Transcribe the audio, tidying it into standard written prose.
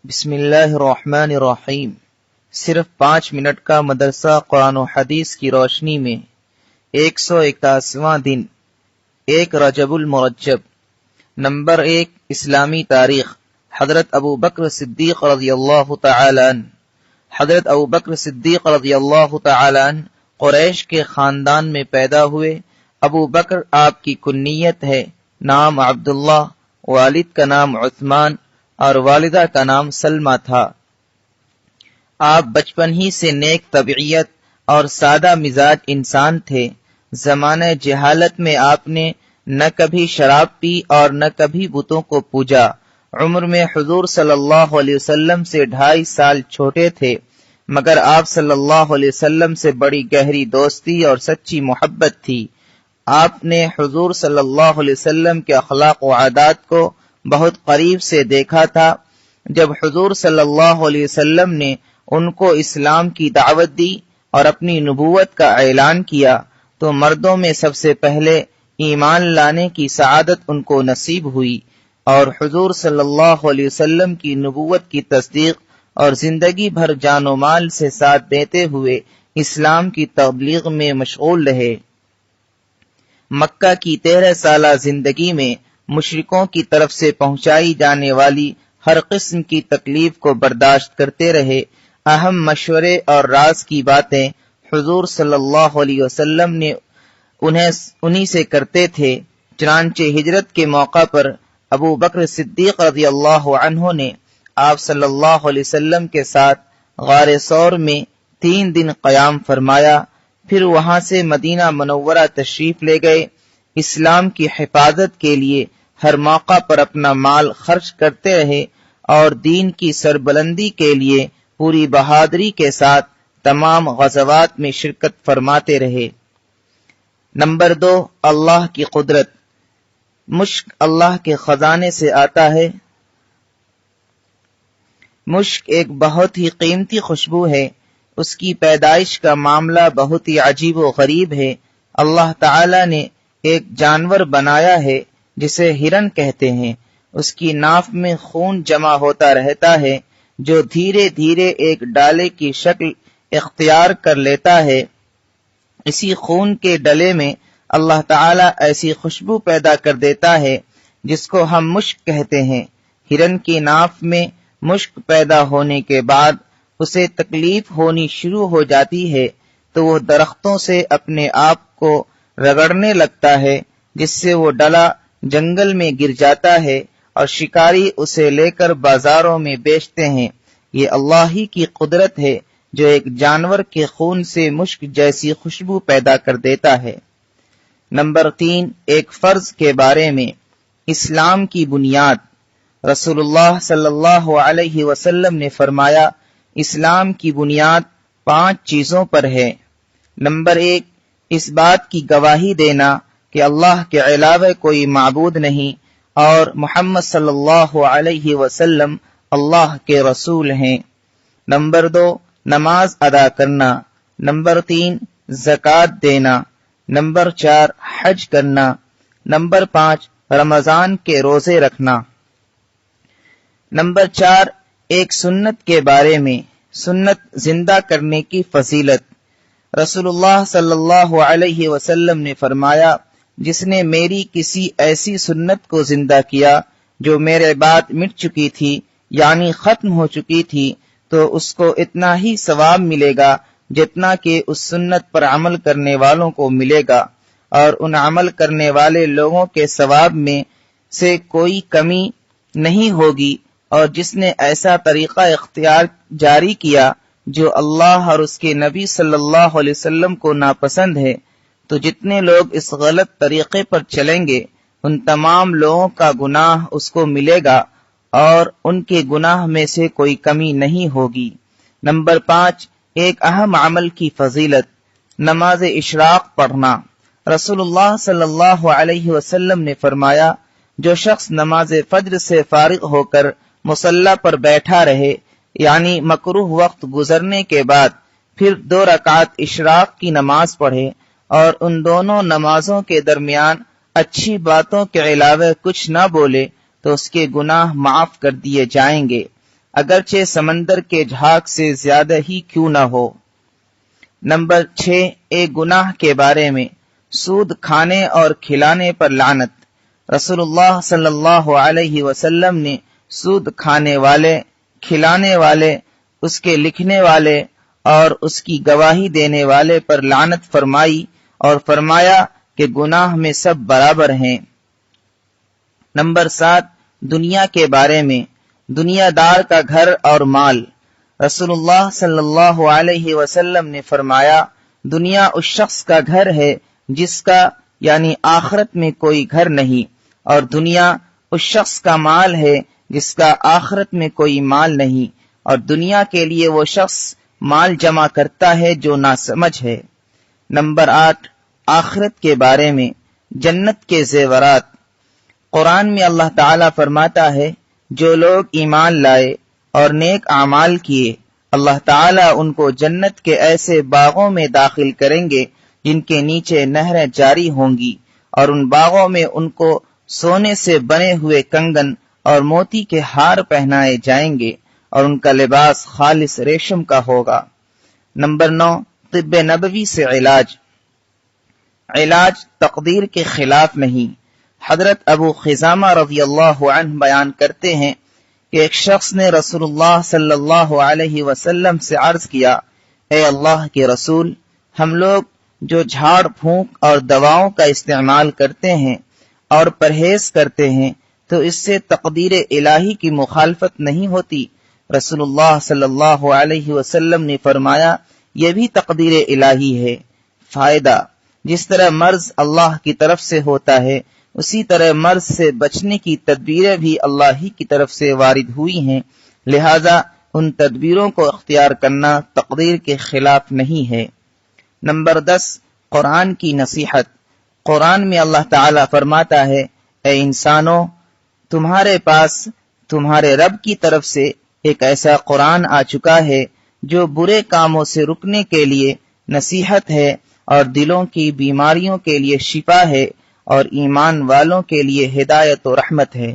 بسم اللہ الرحمن الرحیم۔ صرف 5 منٹ کا مدرسہ قرآن و حدیث کی روشنی میں 181واں دن 1 رجب المرجب۔ نمبر 1 اسلامی تاریخ۔ حضرت ابو بکر صدیق رضی اللہ تعالی عنہ۔ حضرت ابو بکر صدیق رضی اللہ تعالی عنہ قریش کے خاندان میں پیدا ہوئے۔ ابو بکر آپ کی کنیت ہے، نام عبداللہ، والد کا نام عثمان اور والدہ کا نام سلمہ تھا۔ آپ بچپن ہی سے نیک طبیعت اور سادہ مزاج انسان تھے۔ زمانہ جہالت میں آپ نے نہ کبھی شراب پی اور نہ کبھی بتوں کو پوجا۔ عمر میں حضور صلی اللہ علیہ وسلم سے 2.5 سال چھوٹے تھے، مگر آپ صلی اللہ علیہ وسلم سے بڑی گہری دوستی اور سچی محبت تھی۔ آپ نے حضور صلی اللہ علیہ وسلم کے اخلاق و عادات کو بہت قریب سے دیکھا تھا۔ جب حضور صلی اللہ علیہ وسلم نے ان کو اسلام کی دعوت دی اور اپنی نبوت کا اعلان کیا تو مردوں میں سب سے پہلے ایمان لانے کی سعادت ان کو نصیب ہوئی، اور حضور صلی اللہ علیہ وسلم کی نبوت کی تصدیق اور زندگی بھر جان و مال سے ساتھ دیتے ہوئے اسلام کی تبلیغ میں مشغول رہے۔ مکہ کی 13 سالہ زندگی میں مشرکوں کی طرف سے پہنچائی جانے والی ہر قسم کی تکلیف کو برداشت کرتے رہے۔ اہم مشورے اور راز کی باتیں حضور صلی اللہ علیہ وسلم نے انہی سے کرتے تھے۔ چنانچہ ہجرت کے موقع پر ابو بکر صدیق رضی اللہ عنہ نے آپ صلی اللہ علیہ وسلم کے ساتھ غار ثور میں 3 دن قیام فرمایا، پھر وہاں سے مدینہ منورہ تشریف لے گئے۔ اسلام کی حفاظت کے لیے ہر موقع پر اپنا مال خرچ کرتے رہے اور دین کی سربلندی کے لیے پوری بہادری کے ساتھ تمام غزوات میں شرکت فرماتے رہے۔ نمبر 2 اللہ کی قدرت۔ مشک اللہ کے خزانے سے آتا ہے۔ مشک ایک بہت ہی قیمتی خوشبو ہے۔ اس کی پیدائش کا معاملہ بہت ہی عجیب و غریب ہے۔ اللہ تعالی نے ایک جانور بنایا ہے جسے ہرن کہتے ہیں۔ اس کی ناف میں خون جمع ہوتا رہتا ہے جو دھیرے دھیرے ایک ڈالے کی شکل اختیار کر لیتا ہے۔ اسی خون کے ڈلے میں اللہ تعالی ایسی خوشبو پیدا کر دیتا ہے جس کو ہم مشک کہتے ہیں۔ ہرن کی ناف میں مشک پیدا ہونے کے بعد اسے تکلیف ہونی شروع ہو جاتی ہے تو وہ درختوں سے اپنے آپ کو رگڑنے لگتا ہے، جس سے وہ ڈلا جنگل میں گر جاتا ہے اور شکاری اسے لے کر بازاروں میں بیچتے ہیں۔ یہ اللہ ہی کی قدرت ہے جو ایک جانور کے خون سے مشک جیسی خوشبو پیدا کر دیتا ہے۔ نمبر 3 ایک فرض کے بارے میں۔ اسلام کی بنیاد۔ رسول اللہ صلی اللہ علیہ وسلم نے فرمایا، اسلام کی بنیاد 5 چیزوں پر ہے۔ نمبر 1 اس بات کی گواہی دینا کہ اللہ کے علاوہ کوئی معبود نہیں اور محمد صلی اللہ علیہ وسلم اللہ کے رسول ہیں۔ نمبر 2 نماز ادا کرنا۔ نمبر 3 زکوٰۃ دینا۔ نمبر 4 حج کرنا۔ نمبر 5 رمضان کے روزے رکھنا۔ نمبر 4 ایک سنت کے بارے میں۔ سنت زندہ کرنے کی فضیلت۔ رسول اللہ صلی اللہ علیہ وسلم نے فرمایا، جس نے میری کسی ایسی سنت کو زندہ کیا جو میرے بعد مٹ چکی تھی، یعنی ختم ہو چکی تھی، تو اس کو اتنا ہی ثواب ملے گا جتنا کہ اس سنت پر عمل کرنے والوں کو ملے گا، اور ان عمل کرنے والے لوگوں کے ثواب میں سے کوئی کمی نہیں ہوگی۔ اور جس نے ایسا طریقہ اختیار جاری کیا جو اللہ اور اس کے نبی صلی اللہ علیہ وسلم کو ناپسند ہے، تو جتنے لوگ اس غلط طریقے پر چلیں گے ان تمام لوگوں کا گناہ اس کو ملے گا اور ان کے گناہ میں سے کوئی کمی نہیں ہوگی۔ نمبر 5 ایک اہم عمل کی فضیلت۔ نماز اشراق پڑھنا۔ رسول اللہ صلی اللہ علیہ وسلم نے فرمایا، جو شخص نماز فجر سے فارغ ہو کر مصلی پر بیٹھا رہے، یعنی مکروہ وقت گزرنے کے بعد پھر 2 رکعت اشراق کی نماز پڑھے اور ان دونوں نمازوں کے درمیان اچھی باتوں کے علاوہ کچھ نہ بولے تو اس کے گناہ معاف کر دیے جائیں گے۔ اگرچہ سمندر کے جھاگ سے زیادہ ہی کیوں نہ ہو۔ نمبر 6، ایک گناہ کے بارے میں سود کھانے اور کھلانے پر لعنت۔ رسول اللہ صلی اللہ علیہ وسلم نے سود کھانے والے، کھلانے والے، اس کے لکھنے والے اور اس کی گواہی دینے والے پر لعنت فرمائی اور فرمایا کہ گناہ میں سب برابر ہیں۔ نمبر 7، دنیا کے بارے میں دنیا دار کا گھر اور مال۔ رسول اللہ صلی اللہ علیہ وسلم نے فرمایا، دنیا اس شخص کا گھر ہے جس کا یعنی آخرت میں کوئی گھر نہیں، اور دنیا اس شخص کا مال ہے جس کا آخرت میں کوئی مال نہیں، اور دنیا کے لیے وہ شخص مال جمع کرتا ہے جو ناسمجھ ہے۔ نمبر 8، آخرت کے بارے میں جنت کے زیورات۔ قرآن میں اللہ تعالیٰ فرماتا ہے، جو لوگ ایمان لائے اور نیک اعمال کیے، اللہ تعالیٰ ان کو جنت کے ایسے باغوں میں داخل کریں گے جن کے نیچے نہریں جاری ہوں گی، اور ان باغوں میں ان کو سونے سے بنے ہوئے کنگن اور موتی کے ہار پہنائے جائیں گے، اور ان کا لباس خالص ریشم کا ہوگا۔ نمبر 9، طب نبوی سے علاج۔ علاج تقدیر کے خلاف نہیں۔ حضرت ابو خزامہ رضی اللہ عنہ بیان کرتے ہیں کہ ایک شخص نے رسول اللہ صلی اللہ علیہ وسلم سے عرض کیا، اے اللہ کے رسول، ہم لوگ جو جھاڑ پھونک اور دواؤں کا استعمال کرتے ہیں اور پرہیز کرتے ہیں تو اس سے تقدیر الہی کی مخالفت نہیں ہوتی؟ رسول اللہ صلی اللہ علیہ وسلم نے فرمایا، یہ بھی تقدیر الہی ہے۔ فائدہ، جس طرح مرض اللہ کی طرف سے ہوتا ہے، اسی طرح مرض سے بچنے کی تدبیریں بھی اللہ ہی کی طرف سے وارد ہوئی ہیں، لہذا ان تدبیروں کو اختیار کرنا تقدیر کے خلاف نہیں ہے۔ نمبر 10، قرآن کی نصیحت۔ قرآن میں اللہ تعالیٰ فرماتا ہے، اے انسانوں، تمہارے پاس تمہارے رب کی طرف سے ایک ایسا قرآن آ چکا ہے جو برے کاموں سے رکنے کے لیے نصیحت ہے اور دلوں کی بیماریوں کے لیے شفا ہے اور ایمان والوں کے لیے ہدایت و رحمت ہے۔